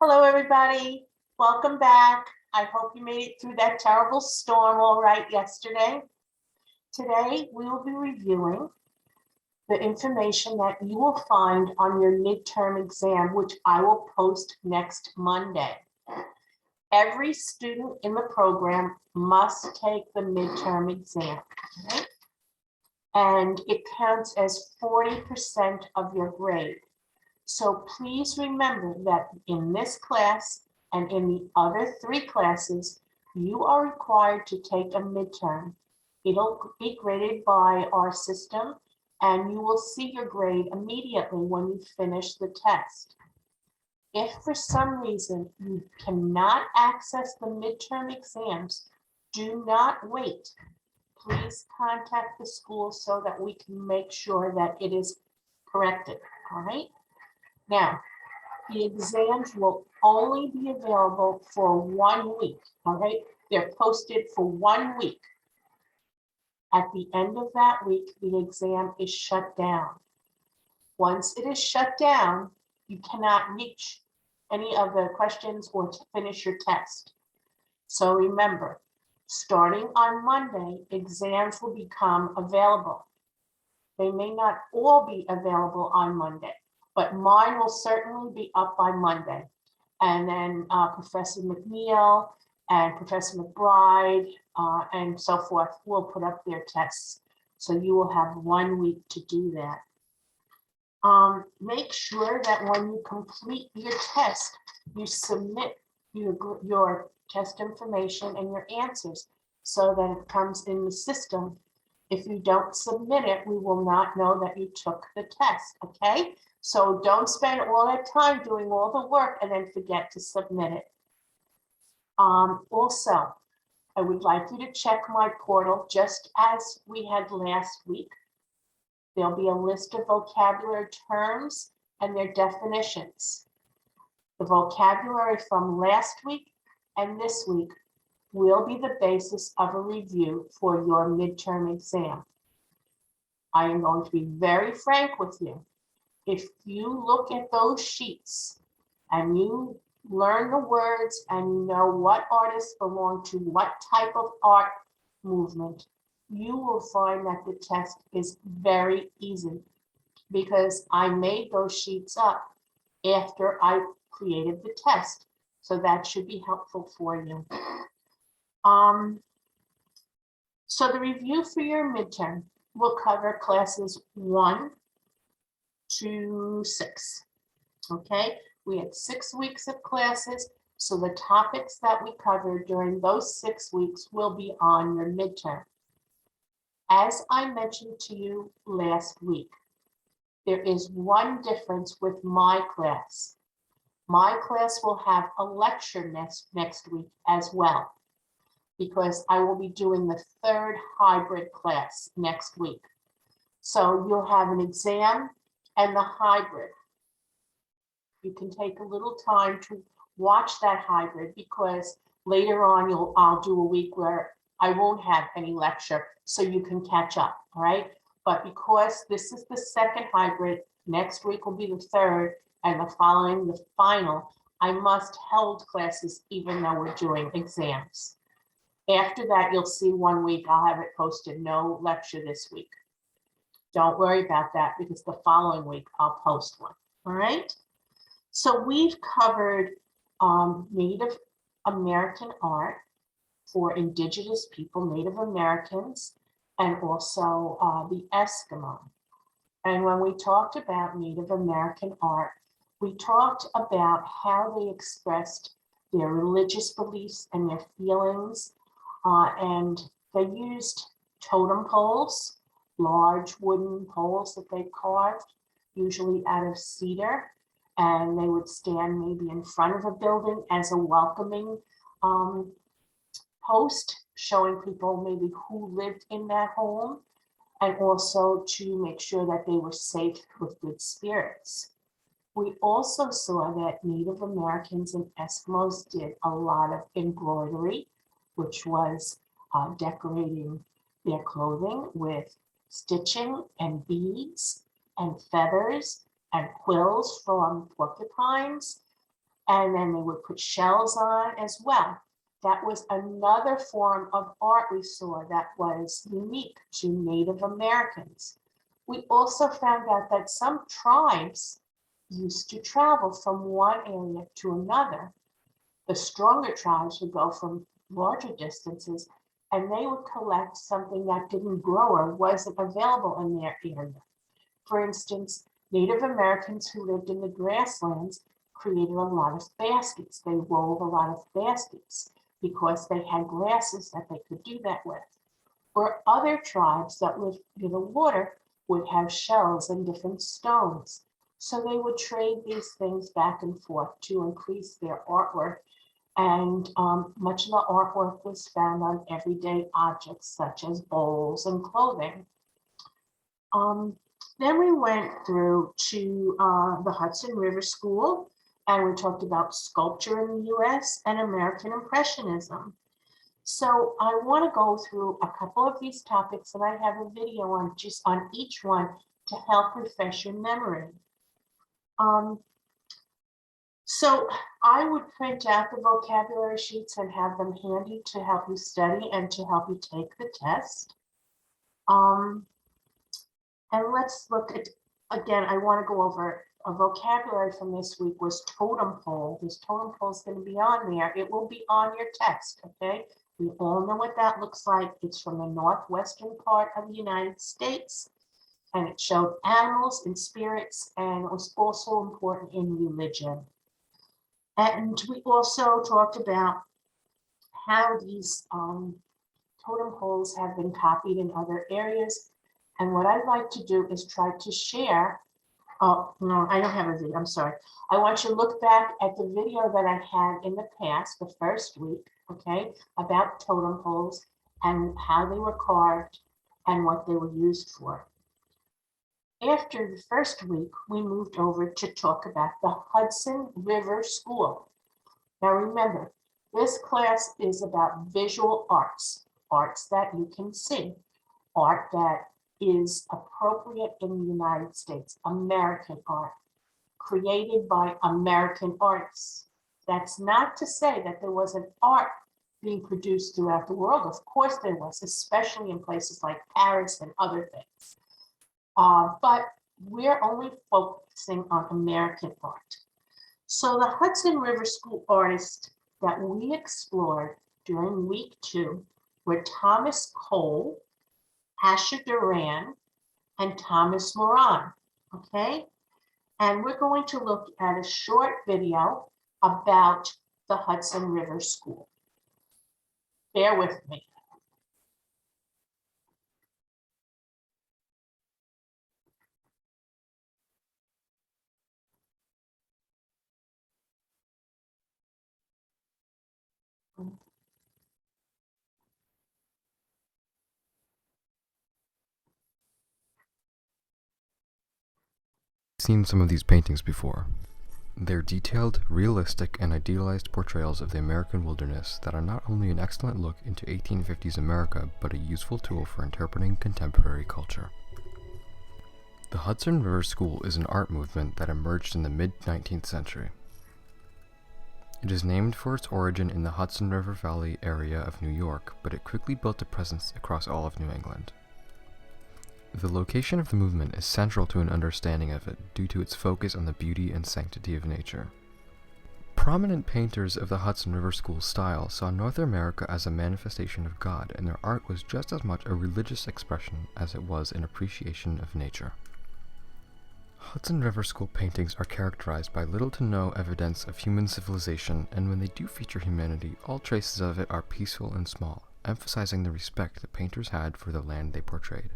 Hello, everybody. Welcome back. I hope you made it through that terrible storm all right yesterday. Today, we will be reviewing the information that you will find on your midterm exam, which I will post next Monday. Every student in the program must take the midterm exam, okay? And it counts as 40% of your grade. So please remember that in this class and in the other 3 classes, you are required to take a midterm. It'll be graded by our system, and you will see your grade immediately when you finish the test. If for some reason you cannot access the midterm exams, do not wait. Please contact the school so that we can make sure that it is corrected, all right? Now, the exams will only be available for 1 week, all right? They're posted for 1 week. At the end of that week, the exam is shut down. Once it is shut down, you cannot reach any of the questions or finish your test. So remember, starting on Monday, exams will become available. They may not all be available on Monday, but mine will certainly be up by Monday. And then Professor McNeil and Professor McBride and so forth will put up their tests. So you will have 1 week to do that. Make sure that when you complete your test, you submit your test information and your answers so that it comes in the system. If you don't submit it, we will not know that you took the test, okay? So don't spend all that time doing all the work and then forget to submit it. Also, I would like you to check my portal just as we had last week. There'll be a list of vocabulary terms and their definitions. The vocabulary from last week and this week will be the basis of a review for your midterm exam. I am going to be very frank with you. If you look at those sheets and you learn the words and you know what artists belong to what type of art movement, you will find that the test is very easy because I made those sheets up after I created the test. So that should be helpful for you. So the review for your midterm will cover classes 1 to 6. Okay, we had 6 weeks of classes, so the topics that we covered during those 6 weeks will be on your midterm. As I mentioned to you last week, there is one difference with my class. My class will have a lecture next week as well, because I will be doing the 3rd hybrid class next week. So you'll have an exam and the hybrid. You can take a little time to watch that hybrid because later on I'll do a week where I won't have any lecture, so you can catch up, all right? But because this is the 2nd hybrid, next week will be the 3rd, and the following, the final, I must hold classes even though we're doing exams. After that, you'll see 1 week, I'll have it posted, no lecture this week. Don't worry about that because the following week I'll post one, all right? So we've covered Native American art for Indigenous people, Native Americans, and also the Eskimo. And when we talked about Native American art, we talked about how they expressed their religious beliefs and their feelings, and they used totem poles, large wooden poles that they carved, usually out of cedar, and they would stand maybe in front of a building as a welcoming post, showing people maybe who lived in that home, and also to make sure that they were safe with good spirits. We also saw that Native Americans and Eskimos did a lot of embroidery, which was decorating their clothing with stitching and beads and feathers and quills from porcupines. And then they would put shells on as well. That was another form of art we saw that was unique to Native Americans. We also found out that some tribes used to travel from one area to another. The stronger tribes would go from larger distances, and they would collect something that didn't grow or wasn't available in their area. For instance, Native Americans who lived in the grasslands created a lot of baskets. They wove a lot of baskets because they had grasses that they could do that with. Or other tribes that lived near the water would have shells and different stones. So they would trade these things back and forth to increase their artwork. And much of the artwork was found on everyday objects such as bowls and clothing. Then we went through to the Hudson River School, and we talked about sculpture in the US and American Impressionism. So I want to go through a couple of these topics, and I have a video on just on each one to help refresh your memory. So I would print out the vocabulary sheets and have them handy to help you study and to help you take the test. And let's look at, again, I want to go over a vocabulary from this week was totem pole. This totem pole is going to be on there. It will be on your test, okay? We all know what that looks like. It's from the northwestern part of the United States, and it showed animals and spirits, and it was also important in religion. And we also talked about how these totem poles have been copied in other areas. And what I'd like to do is try to share. Oh, no, I don't have a video. I'm sorry. I want you to look back at the video that I had in the past, the first week, okay, about totem poles and how they were carved and what they were used for. After the first week, we moved over to talk about the Hudson River School. Now remember, this class is about visual arts, arts that you can see, art that is appropriate in the United States, American art, created by American artists. That's not to say that there wasn't art being produced throughout the world. Of course there was, especially in places like Paris and other things. But we're only focusing on American art. So the Hudson River School artists that we explored during week 2 were Thomas Cole, Asher Duran, and Thomas Moran, okay? And we're going to look at a short video about the Hudson River School. Bear with me. Seen some of these paintings before. They're detailed, realistic, and idealized portrayals of the American wilderness that are not only an excellent look into 1850s America, but a useful tool for interpreting contemporary culture. The Hudson River School is an art movement that emerged in the mid-19th century. It is named for its origin in the Hudson River Valley area of New York, but it quickly built a presence across all of New England. The location of the movement is central to an understanding of it due to its focus on the beauty and sanctity of nature. Prominent painters of the Hudson River School style saw North America as a manifestation of God, and their art was just as much a religious expression as it was an appreciation of nature. Hudson River School paintings are characterized by little to no evidence of human civilization, and when they do feature humanity, all traces of it are peaceful and small, emphasizing the respect the painters had for the land they portrayed.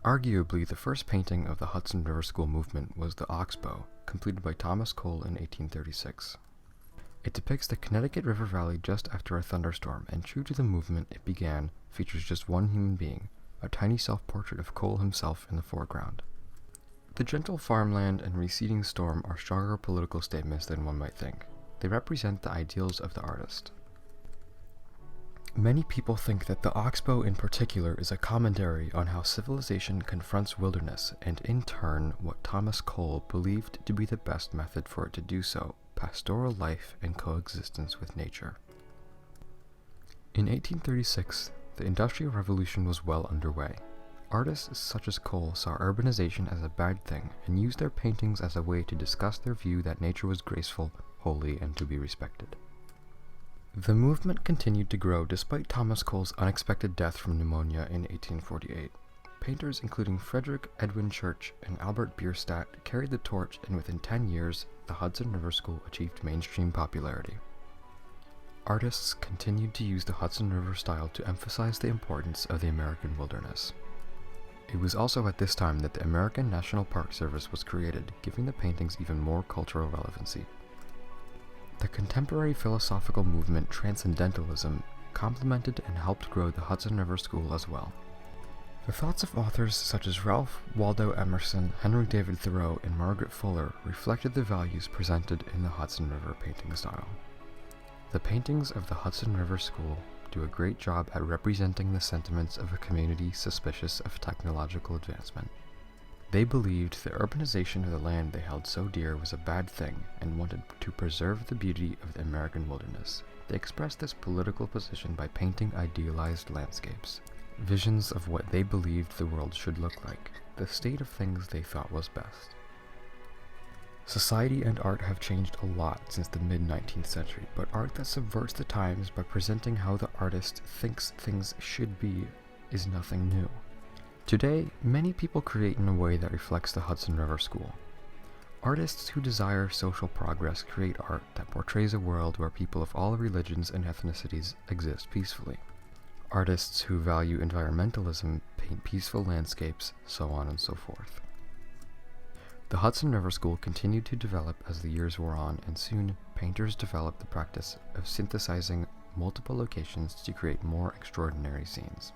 Arguably, the first painting of the Hudson River School movement was the Oxbow, completed by Thomas Cole in 1836. It depicts the Connecticut River Valley just after a thunderstorm, and true to the movement it began, features just one human being, a tiny self-portrait of Cole himself in the foreground. The gentle farmland and receding storm are stronger political statements than one might think. They represent the ideals of the artist. Many people think that the Oxbow in particular is a commentary on how civilization confronts wilderness, and in turn what Thomas Cole believed to be the best method for it to do so, pastoral life and coexistence with nature. In 1836, the Industrial Revolution was well underway. Artists such as Cole saw urbanization as a bad thing and used their paintings as a way to discuss their view that nature was graceful, holy, and to be respected. The movement continued to grow despite Thomas Cole's unexpected death from pneumonia in 1848. Painters including Frederick Edwin Church and Albert Bierstadt carried the torch, and within 10 years, the Hudson River School achieved mainstream popularity. Artists continued to use the Hudson River style to emphasize the importance of the American wilderness. It was also at this time that the American National Park Service was created, giving the paintings even more cultural relevancy. The contemporary philosophical movement Transcendentalism complemented and helped grow the Hudson River School as well. The thoughts of authors such as Ralph Waldo Emerson, Henry David Thoreau, and Margaret Fuller reflected the values presented in the Hudson River painting style. The paintings of the Hudson River School do a great job at representing the sentiments of a community suspicious of technological advancement. They believed the urbanization of the land they held so dear was a bad thing and wanted to preserve the beauty of the American wilderness. They expressed this political position by painting idealized landscapes, visions of what they believed the world should look like, the state of things they thought was best. Society and art have changed a lot since the mid-19th century, but art that subverts the times by presenting how the artist thinks things should be is nothing new. Today, many people create in a way that reflects the Hudson River School. Artists who desire social progress create art that portrays a world where people of all religions and ethnicities exist peacefully. Artists who value environmentalism paint peaceful landscapes, so on and so forth. The Hudson River School continued to develop as the years wore on, and soon painters developed the practice of synthesizing multiple locations to create more extraordinary scenes.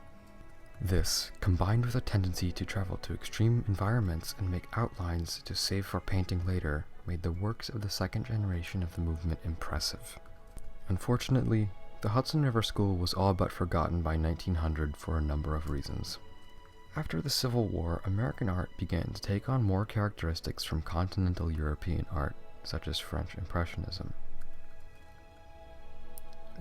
This, combined with a tendency to travel to extreme environments and make outlines to save for painting later, made the works of the second generation of the movement impressive. Unfortunately, the Hudson River School was all but forgotten by 1900 for a number of reasons. After the Civil War, American art began to take on more characteristics from continental European art, such as French Impressionism.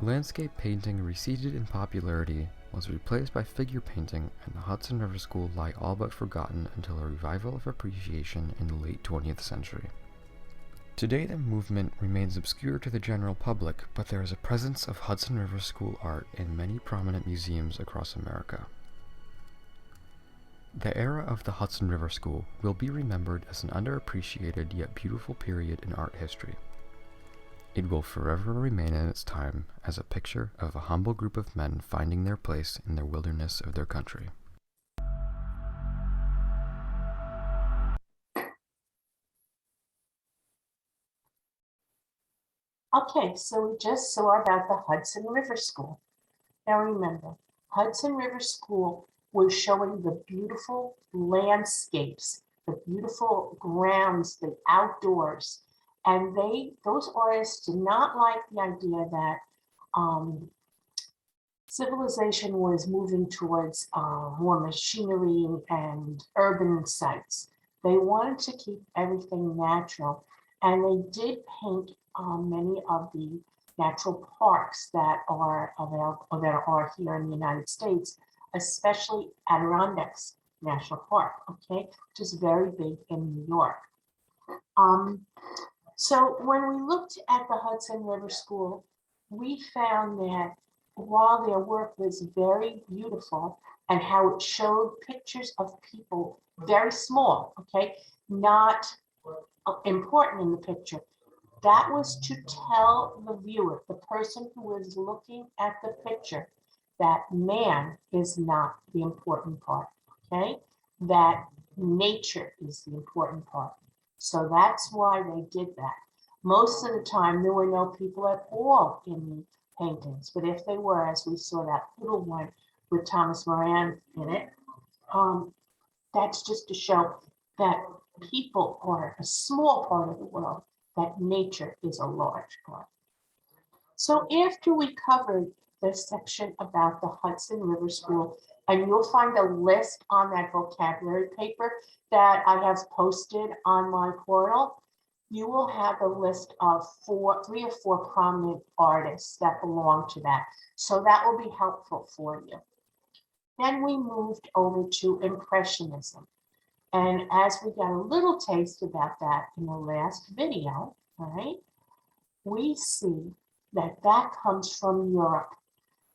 Landscape painting receded in popularity, was replaced by figure painting, and the Hudson River School lie all but forgotten until a revival of appreciation in the late 20th century. Today the movement remains obscure to the general public, but there is a presence of Hudson River School art in many prominent museums across America. The era of the Hudson River School will be remembered as an underappreciated yet beautiful period in art history. It will forever remain in its time as a picture of a humble group of men finding their place in the wilderness of their country. Okay, so we just saw about the Hudson River School. Now remember, Hudson River School was showing the beautiful landscapes, the beautiful grounds, the outdoors. And those artists did not like the idea that civilization was moving towards more machinery and urban sites. They wanted to keep everything natural, and they did paint many of the natural parks that are available, that are here in the United States, especially Adirondacks National Park, okay, which is very big in New York. So when we looked at the Hudson River School, we found that while their work was very beautiful and how it showed pictures of people very small, okay, not important in the picture, that was to tell the viewer, the person who is looking at the picture, that man is not the important part, okay? That nature is the important part. So that's why they did that. Most of the time, there were no people at all in the paintings, but if they were, as we saw that little one with Thomas Moran in it, that's just to show that people are a small part of the world, that nature is a large part. So after we covered this section about the Hudson River School, and you'll find a list on that vocabulary paper that I have posted on my portal, you will have a list of 3 or 4 prominent artists that belong to that. So that will be helpful for you. Then we moved over to Impressionism. And as we got a little taste about that in the last video, right, we see that that comes from Europe,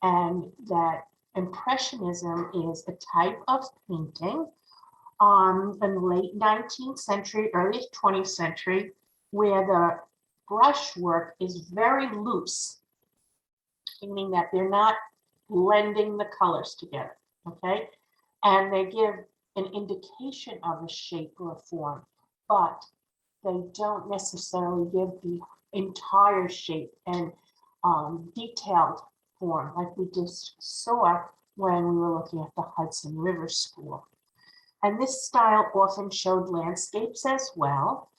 and that Impressionism is a type of painting in the late 19th century, early 20th century, where the brushwork is very loose, meaning that they're not blending the colors together, okay? And they give an indication of a shape or a form, but they don't necessarily give the entire shape and detailed form like we just saw when we were looking at the Hudson River School. And this style often showed landscapes as well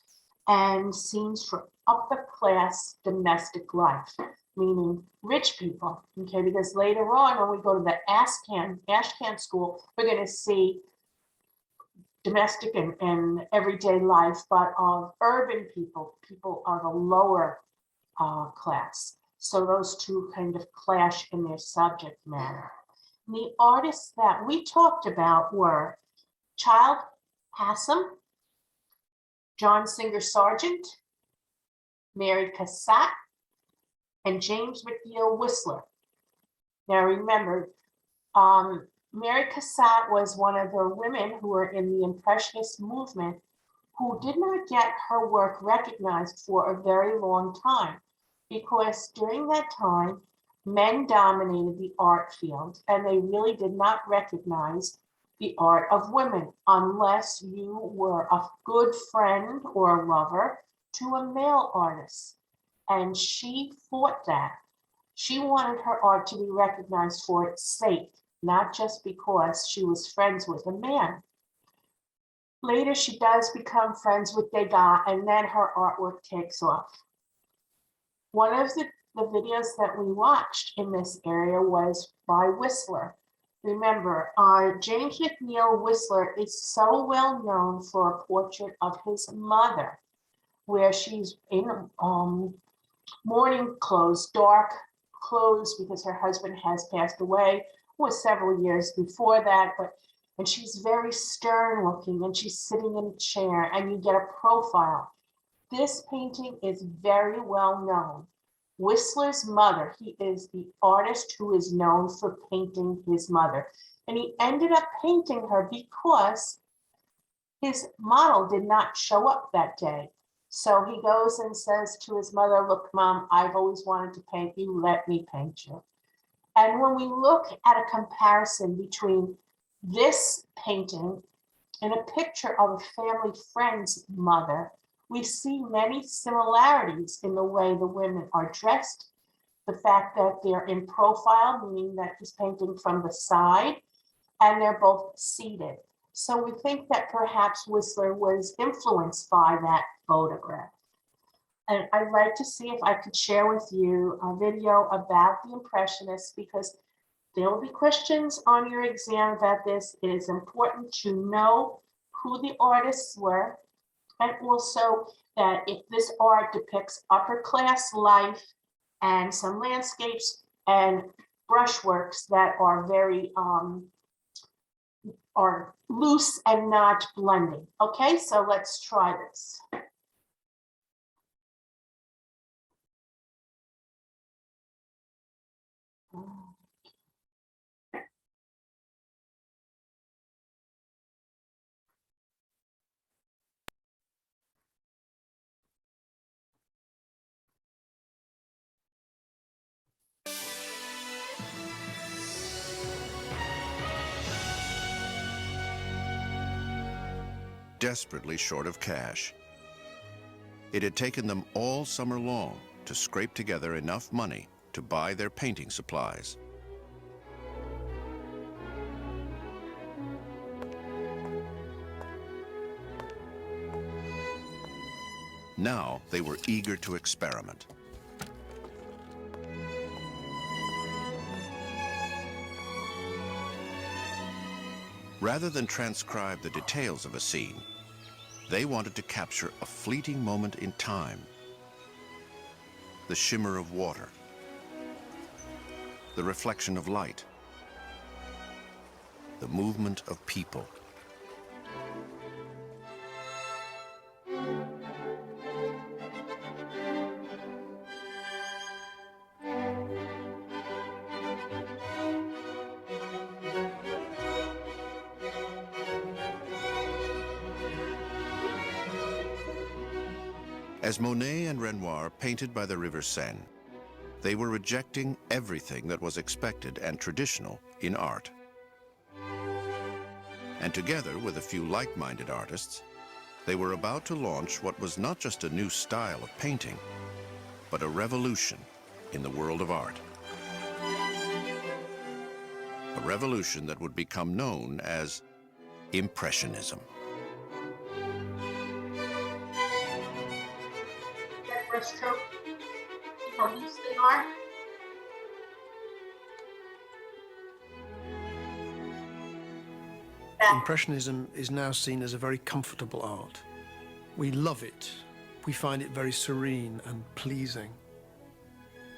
and scenes from upper class domestic life, meaning rich people, okay? Because later on, when we go to the Ashcan school, we're going to see domestic and everyday life, but of urban people, people of a lower class. So those two kind of clash in their subject matter. And the artists that we talked about were Childe Hassam, John Singer Sargent, Mary Cassatt, and James McNeill Whistler. Now remember, Mary Cassatt was one of the women who were in the Impressionist movement who did not get her work recognized for a very long time, because during that time, men dominated the art field and they really did not recognize the art of women unless you were a good friend or a lover to a male artist. And she fought that. She wanted her art to be recognized for its sake, not just because she was friends with a man. Later, she does become friends with Degas, and then her artwork takes off. One of the videos that we watched in this area was by Whistler. Remember, James McNeill Whistler is so well known for a portrait of his mother, where she's in mourning clothes, dark clothes, because her husband has passed away. It was several years before that, and she's very stern looking, and she's sitting in a chair, and you get a profile. This painting is very well known. Whistler's mother, he is the artist who is known for painting his mother. And he ended up painting her because his model did not show up that day. So he goes and says to his mother, "Look, Mom, I've always wanted to paint you, let me paint you." And when we look at a comparison between this painting and a picture of a family friend's mother, we see many similarities in the way the women are dressed, the fact that they're in profile, meaning that he's painting from the side, and they're both seated. So we think that perhaps Whistler was influenced by that photograph. And I'd like to see if I could share with you a video about the Impressionists, because there will be questions on your exam about this. It is important to know who the artists were, and also that if this art depicts upper class life and some landscapes and brushworks that are very are loose and not blending. Okay, so let's try this. Desperately short of cash. It had taken them all summer long to scrape together enough money to buy their painting supplies. Now they were eager to experiment. Rather than transcribe the details of a scene, They wanted to capture a fleeting moment in time, the shimmer of water, the reflection of light, the movement of people. As Monet and Renoir painted by the River Seine, they were rejecting everything that was expected and traditional in art. And together with a few like-minded artists, they were about to launch what was not just a new style of painting, but a revolution in the world of art. A revolution that would become known as Impressionism. Brushstroke, how loose they are. Impressionism is now seen as a very comfortable art. We love it. We find it very serene and pleasing.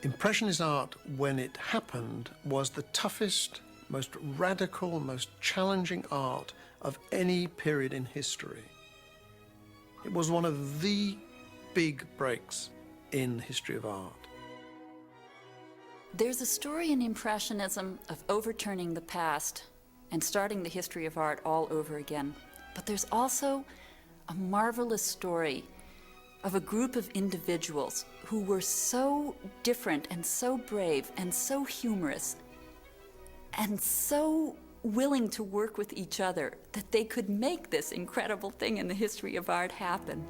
Impressionist art, when it happened, was the toughest, most radical, most challenging art of any period in history. It was one of the big breaks in the history of art. There's a story in Impressionism of overturning the past and starting the history of art all over again. But there's also a marvelous story of a group of individuals who were so different and so brave and so humorous and so willing to work with each other that they could make this incredible thing in the history of art happen.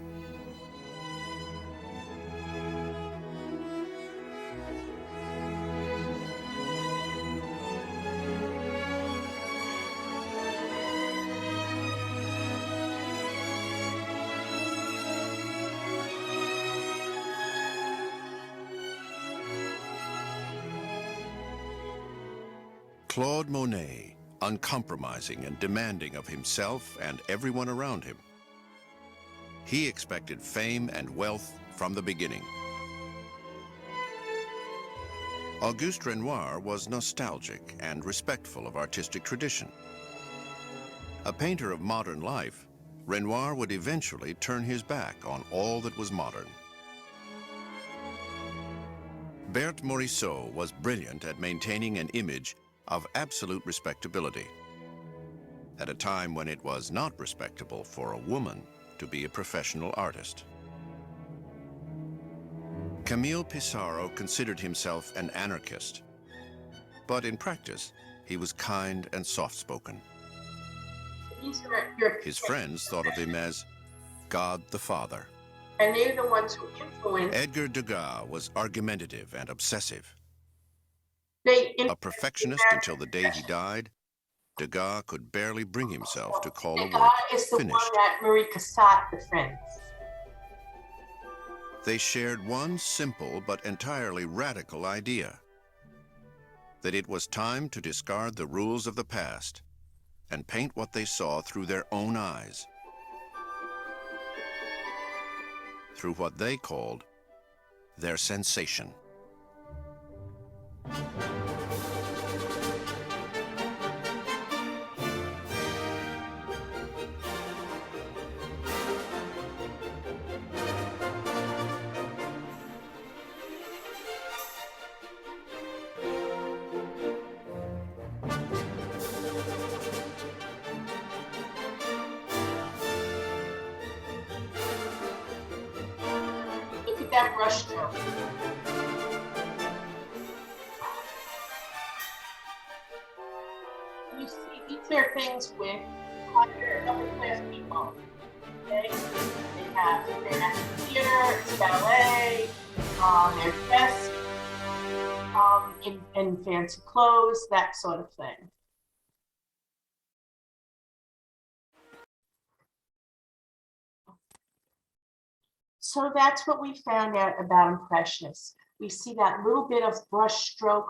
Claude Monet, uncompromising and demanding of himself and everyone around him. He expected fame and wealth from the beginning. Auguste Renoir was nostalgic and respectful of artistic tradition. A painter of modern life, Renoir would eventually turn his back on all that was modern. Berthe Morisot was brilliant at maintaining an image of absolute respectability, at a time when it was not respectable for a woman to be a professional artist. Camille Pissarro considered himself an anarchist, but in practice, he was kind and soft-spoken. His friends thought of him as God the Father. And they're the ones who influence. Edgar Degas was argumentative and obsessive. A perfectionist until the day he died, Degas could barely bring himself to call a Degas work is the finished. one that Marie Cassatt befriends. They shared one simple but entirely radical idea: that it was time to discard the rules of the past and paint what they saw through their own eyes, through what they called their sensation. Look at that brushstroke. You see, these are things with higher, upper class people. Okay? They have theater, it's ballet, they're dressed in fancy clothes, that sort of thing. So that's what we found out about Impressionists. We see that little bit of brushstroke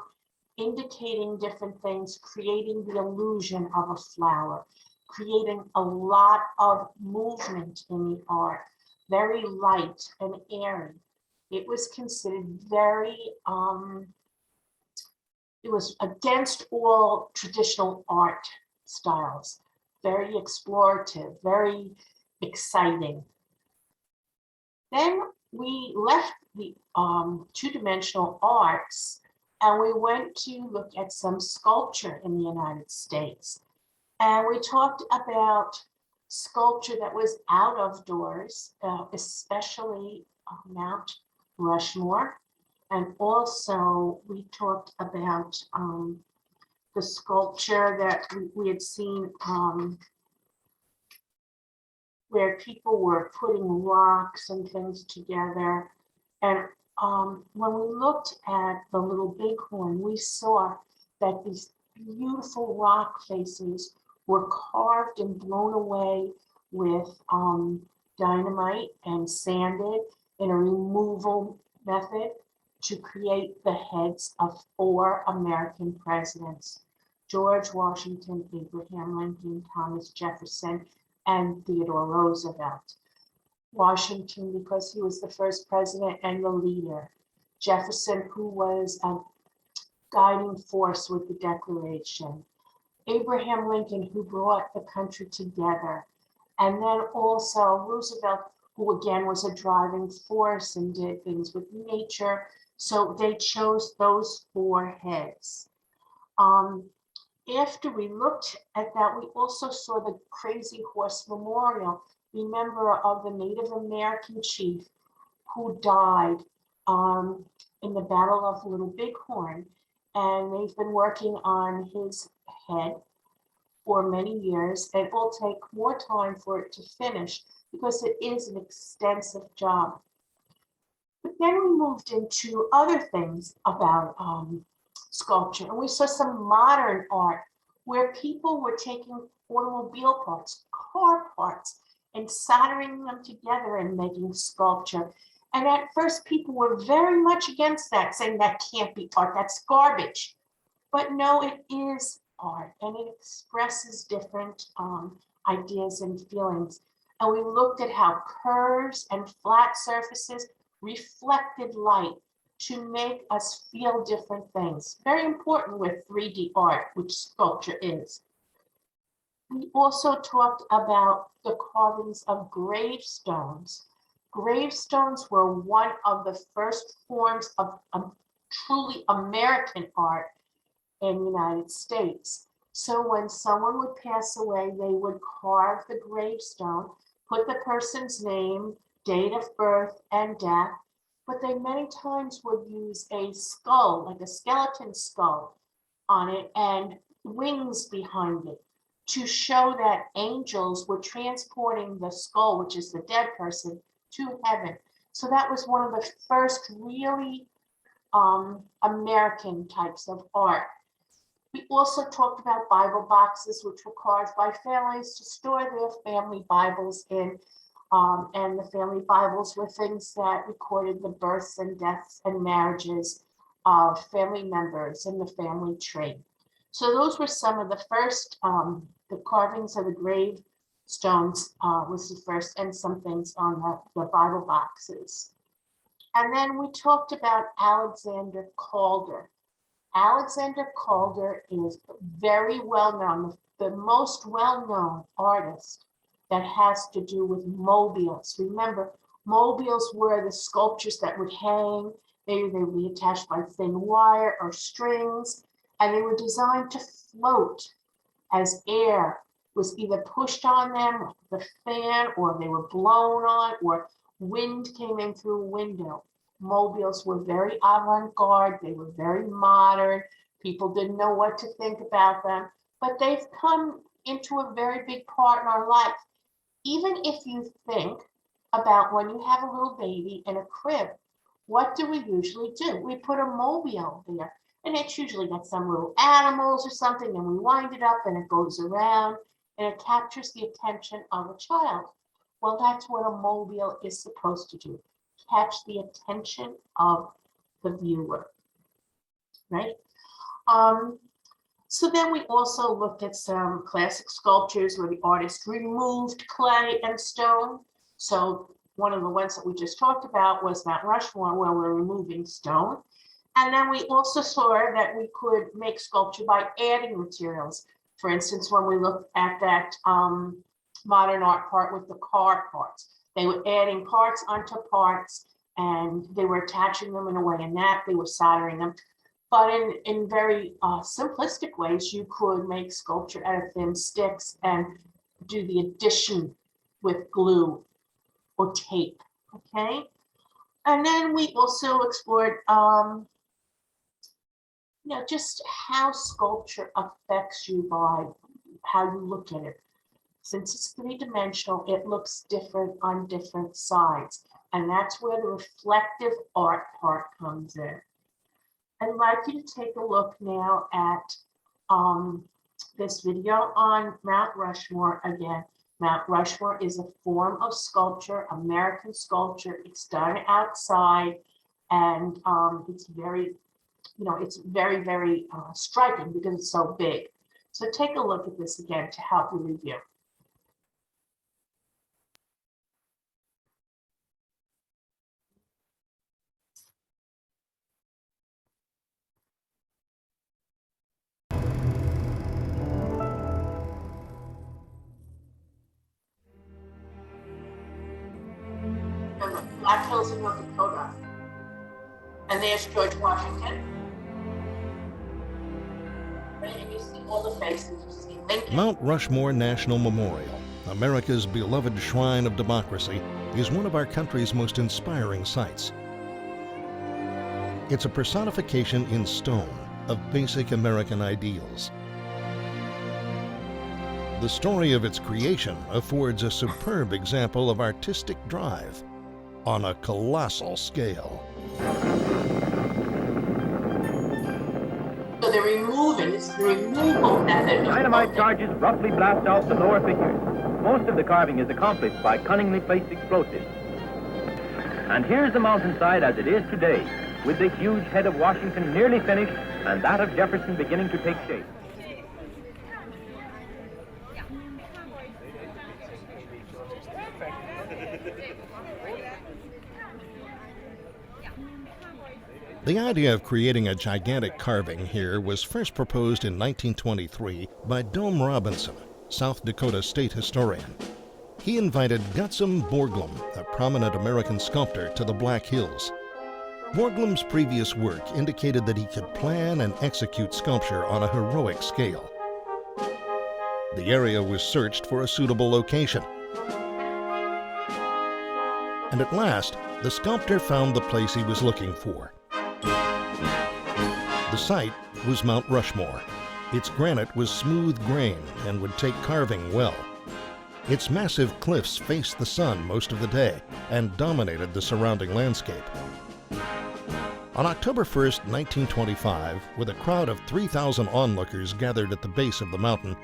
indicating different things, creating the illusion of a flower. creating a lot of movement in the art, very light and airy. It was considered very, it was against all traditional art styles, very explorative, very exciting. Then we left the two-dimensional arts and we went to look at some sculpture in the United States. And we talked about sculpture that was out of doors, especially Mount Rushmore. And also we talked about the sculpture that we had seen where people were putting rocks and things together. And when we looked at the Little Bighorn, we saw that these beautiful rock faces were carved and blown away with dynamite and sanded in a removal method to create the heads of 4 American presidents: George Washington, Abraham Lincoln, Thomas Jefferson, and Theodore Roosevelt. Washington, because he was the first president and the leader. Jefferson, who was a guiding force with the Declaration. Abraham Lincoln, who brought the country together. And then also Roosevelt, who again was a driving force and did things with nature. So they chose those 4 heads. After we looked at that, we also saw the Crazy Horse Memorial. Remember of the Native American chief who died in the Battle of Little Bighorn. And they've been working on his head for many years, and it will take more time for it to finish because it is an extensive job. But then we moved into other things about sculpture, and we saw some modern art where people were taking automobile parts, car parts, and soldering them together and making sculpture. And at first people were very much against that, saying that can't be art, that's garbage. But no, it is art, and it expresses different ideas and feelings. And we looked at how curves and flat surfaces reflected light to make us feel different things. Very important with 3D art, which sculpture is. We also talked about the carvings of gravestones. Gravestones were one of the first forms of truly American art in the United States. So when someone would pass away, they would carve the gravestone, put the person's name, date of birth, and death, but they many times would use a skull, like a skeleton skull on it, and wings behind it to show that angels were transporting the skull, which is the dead person, to heaven. So that was one of the first really American types of art. We also talked about Bible boxes, which were carved by families to store their family Bibles in. And the family Bibles were things that recorded the births and deaths and marriages of family members in the family tree. So those were some of the first, the carvings of the gravestones was the first, and some things on the Bible boxes. And then we talked about Alexander Calder. Alexander Calder is very well known, the most well-known artist that has to do with mobiles. Remember, mobiles were the sculptures that would hang. They would be attached by thin wire or strings, and they were designed to float as air was either pushed on them, the fan, or they were blown on, or wind came in through a window. Mobiles were very avant-garde, they were very modern, people didn't know what to think about them, but they've come into a very big part in our life. Even if you think about when you have a little baby in a crib, what do we usually do? We put a mobile there, and it's usually got some little animals or something, and we wind it up and it goes around, and it captures the attention of a child. Well, that's what a mobile is supposed to do. Catch the attention of the viewer, right? So then we also looked at some classic sculptures where the artist removed clay and stone. So one of the ones that we just talked about was Mount Rushmore, where we're removing stone. And then we also saw that we could make sculpture by adding materials. For instance, when we looked at that modern art part with the car parts, they were adding parts onto parts and they were attaching them in a way in that they were soldering them. But in very simplistic ways, you could make sculpture out of thin sticks and do the addition with glue or tape, okay? And then we also explored, just how sculpture affects you by how you look at it. Since it's three-dimensional, it looks different on different sides. And that's where the reflective art part comes in. I'd like you to take a look now at this video on Mount Rushmore again. Mount Rushmore is a form of sculpture, American sculpture. It's done outside, and it's very, very striking because it's so big. So take a look at this again to help you review. Black Hills in North Dakota. And there's George Washington. And you see all the faces. You see Lincoln. Mount Rushmore National Memorial, America's beloved shrine of democracy, is one of our country's most inspiring sights. It's a personification in stone of basic American ideals. The story of its creation affords a superb example of artistic drive on a colossal scale. So they're removing, it's the removal method. Dynamite charges roughly blast out the lower figures. Most of the carving is accomplished by cunningly placed explosives. And here's the mountainside as it is today, with the huge head of Washington nearly finished and that of Jefferson beginning to take shape. The idea of creating a gigantic carving here was first proposed in 1923 by Dome Robinson, South Dakota state historian. He invited Gutzon Borglum, a prominent American sculptor, to the Black Hills. Borglum's previous work indicated that he could plan and execute sculpture on a heroic scale. The area was searched for a suitable location. And at last, the sculptor found the place he was looking for. The site was Mount Rushmore. Its granite was smooth-grained and would take carving well. Its massive cliffs faced the sun most of the day and dominated the surrounding landscape. On October 1st, 1925, with a crowd of 3,000 onlookers gathered at the base of the mountain,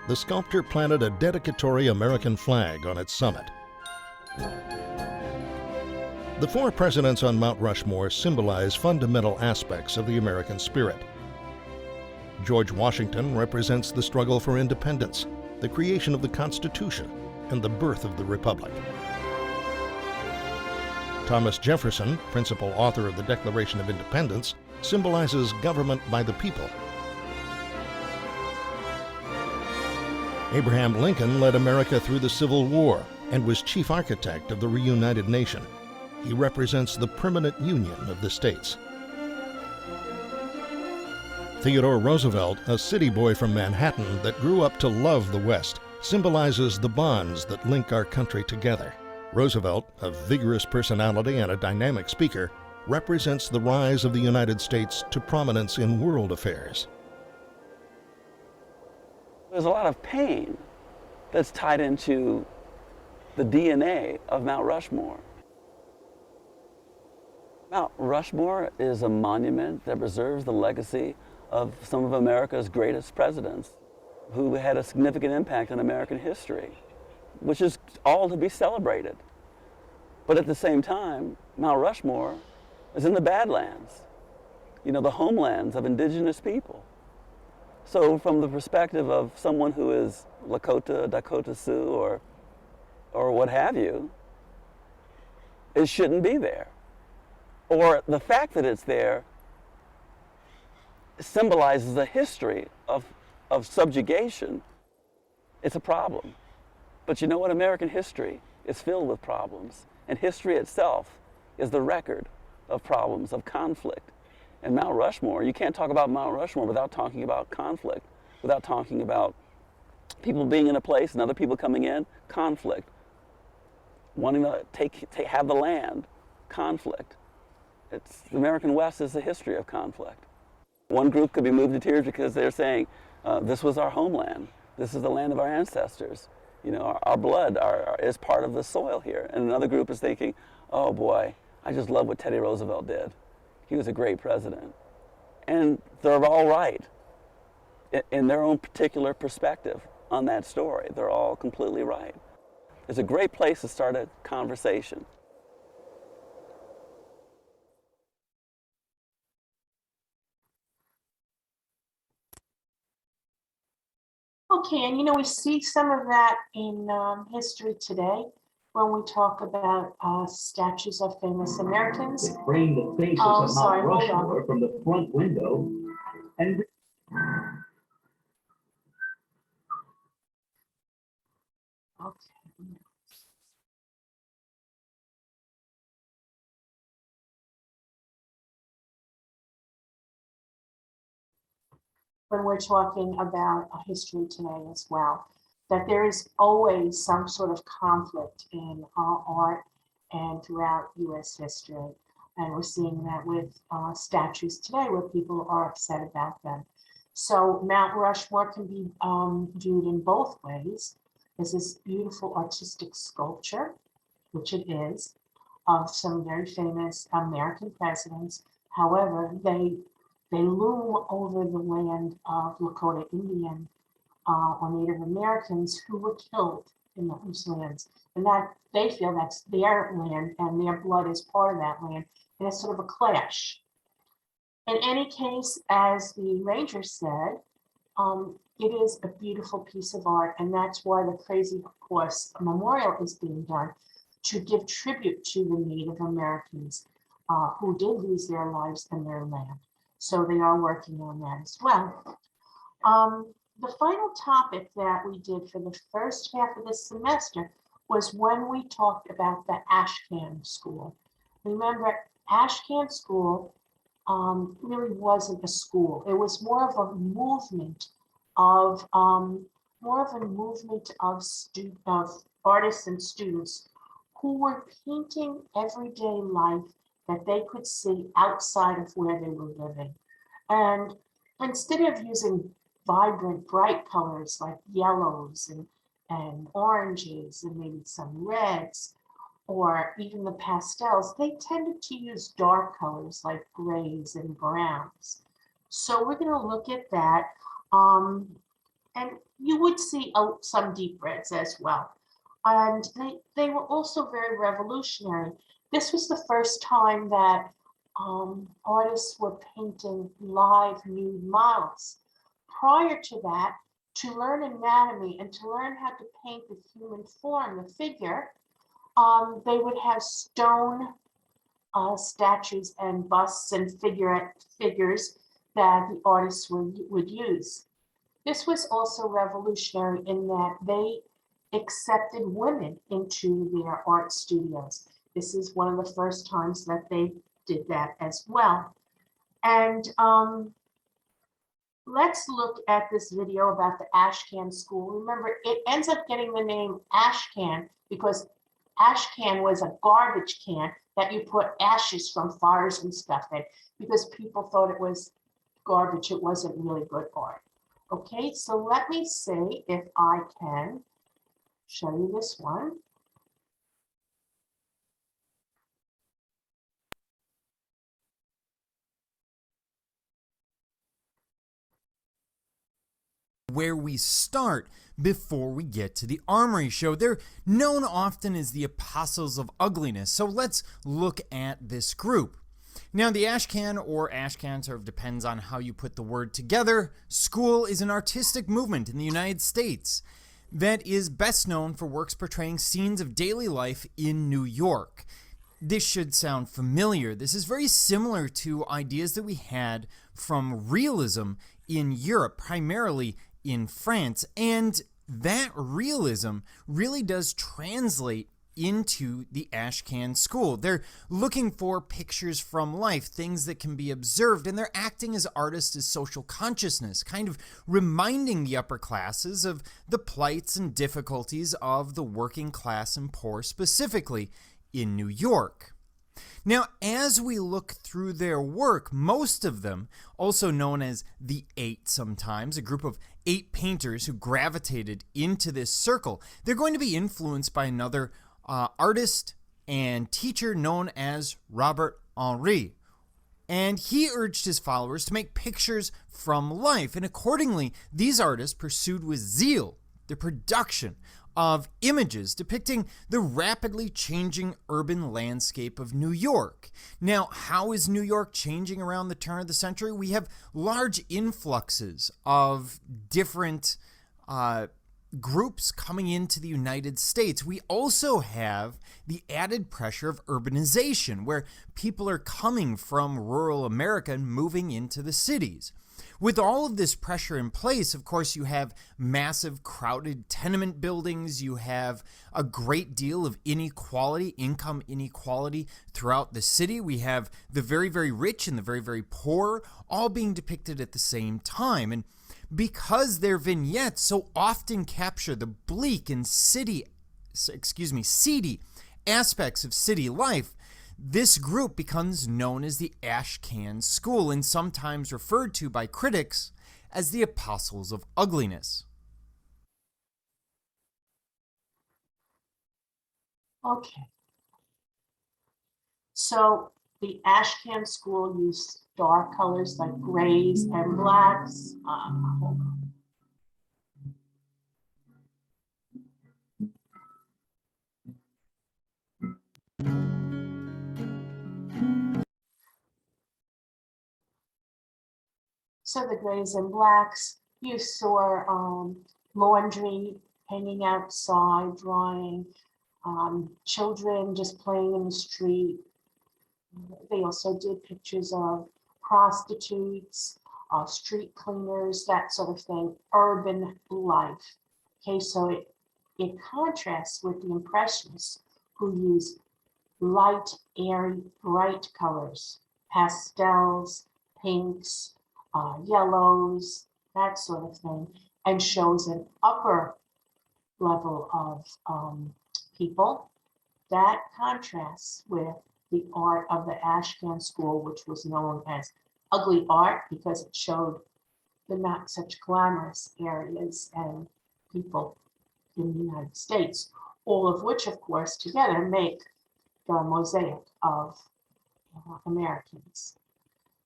the sculptor planted a dedicatory American flag on its summit. The four presidents on Mount Rushmore symbolize fundamental aspects of the American spirit. George Washington represents the struggle for independence, the creation of the Constitution, and the birth of the Republic. Thomas Jefferson, principal author of the Declaration of Independence, symbolizes government by the people. Abraham Lincoln led America through the Civil War and was chief architect of the reunited nation. He represents the permanent union of the states. Theodore Roosevelt, a city boy from Manhattan that grew up to love the West, symbolizes the bonds that link our country together. Roosevelt, a vigorous personality and a dynamic speaker, represents the rise of the United States to prominence in world affairs. There's a lot of pain that's tied into the DNA of Mount Rushmore. Mount Rushmore is a monument that preserves the legacy of some of America's greatest presidents who had a significant impact on American history, which is all to be celebrated. But at the same time, Mount Rushmore is in the Badlands, the homelands of indigenous people. So from the perspective of someone who is Lakota, Dakota Sioux, or what have you, it shouldn't be there. Or the fact that it's there symbolizes a history of subjugation. It's a problem. But you know what? American history is filled with problems. And history itself is the record of problems, of conflict. And Mount Rushmore, you can't talk about Mount Rushmore without talking about conflict, without talking about people being in a place and other people coming in, conflict. Wanting to have the land, conflict. The American West is a history of conflict. One group could be moved to tears because they're saying, this was our homeland. This is the land of our ancestors. You know, our blood is part of the soil here. And another group is thinking, oh boy, I just love what Teddy Roosevelt did. He was a great president. And they're all right in their own particular perspective on that story. They're all completely right. It's a great place to start a conversation. Okay, and you know, we see some of that in history today when we talk about statues of famous Americans. Frame the faces Oh, of sorry, Mount hold on. Rushmore from the front window and Okay. When we're talking about history today as well, that there is always some sort of conflict in art and throughout US history. And we're seeing that with statues today where people are upset about them. So Mount Rushmore can be viewed in both ways as this beautiful artistic sculpture, which it is, of some very famous American presidents. However, they loom over the land of Lakota Indian or Native Americans who were killed in those lands. And that they feel that's their land and their blood is part of that land. And it's sort of a clash. In any case, as the ranger said, it is a beautiful piece of art. And that's why the Crazy Horse Memorial is being done, to give tribute to the Native Americans who did lose their lives and their land. So they are working on that as well. The final topic that we did for the first half of the semester was when we talked about the Ashcan School. Remember, Ashcan School really wasn't a school. It was more of a movement of artists and students who were painting everyday life that they could see outside of where they were living. And instead of using vibrant, bright colors like yellows and oranges and maybe some reds, or even the pastels, they tended to use dark colors like grays and browns. So we're going to look at that. And you would see some deep reds as well. And they were also very revolutionary. This was the first time that artists were painting live nude models. Prior to that, to learn anatomy and to learn how to paint the human form, the figure, they would have stone statues and busts and figures that the artists would use. This was also revolutionary in that they accepted women into their art studios. This is one of the first times that they did that as well. And let's look at this video about the Ashcan School. Remember, it ends up getting the name Ashcan because Ashcan was a garbage can that you put ashes from fires and stuff in, because people thought it was garbage. It wasn't really good art. Okay, so let me see if I can show you this one. Where we start before we get to the Armory Show. They're known often as the Apostles of Ugliness, so let's look at this group. Now, the Ashcan or Ashcan sort of depends on how you put the word together. School is an artistic movement in the United States that is best known for works portraying scenes of daily life in New York. This should sound familiar. This is very similar to ideas that we had from realism in Europe, primarily in France. And that realism really does translate into the Ashcan school. They're looking for pictures from life, things that can be observed, and they're acting as artists as social consciousness, kind of reminding the upper classes of the plights and difficulties of the working class and poor, specifically in New York. Now, as we look through their work, most of them, also known as the Eight sometimes, a group of 8 painters who gravitated into this circle, they're going to be influenced by another artist and teacher known as Robert Henri. And he urged his followers to make pictures from life, and accordingly, these artists pursued with zeal the production of images depicting the rapidly changing urban landscape of New York. Now, how is New York changing around the turn of the century? We have large influxes of different groups coming into the United States. We also have the added pressure of urbanization, where people are coming from rural America and moving into the cities. With all of this pressure in place, of course, you have massive crowded tenement buildings. You have a great deal of inequality, income inequality throughout the city. We have the very, very rich and the very, very poor all being depicted at the same time. And because their vignettes so often capture the bleak and seedy aspects of city life, this group becomes known as the Ashcan School, and sometimes referred to by critics as the Apostles of Ugliness. Okay. So the Ashcan School used dark colors like grays and blacks. Hold on. So the grays and blacks, you saw laundry hanging outside, drying, children just playing in the street. They also did pictures of prostitutes, street cleaners, that sort of thing, urban life. Okay, so it contrasts with the Impressionists, who use light, airy, bright colors, pastels, pinks, yellows, that sort of thing, and shows an upper level of people. That contrasts with the art of the Ashcan School, which was known as ugly art because it showed the not such glamorous areas and people in the United States, all of which, of course, together make the mosaic of Americans.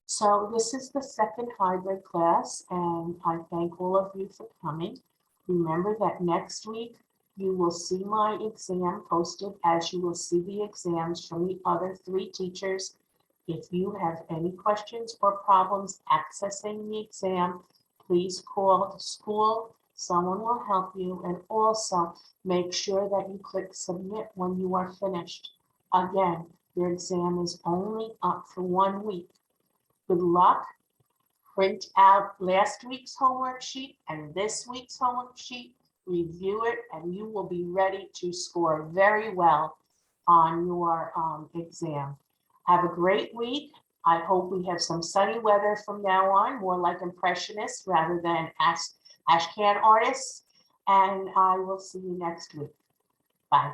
So this is the second hybrid class, and I thank all of you for coming. Remember that next week you will see my exam posted, as you will see the exams from the other 3 teachers. If you have any questions or problems accessing the exam, please call the school. Someone will help you, and also make sure that you click submit when you are finished. Again, your exam is only up for 1 week. Good luck. Print out last week's homework sheet and this week's homework sheet, review it, and you will be ready to score very well on your exam. Have a great week. I hope we have some sunny weather from now on, more like Impressionists rather than Ashcan artists. And I will see you next week. Bye.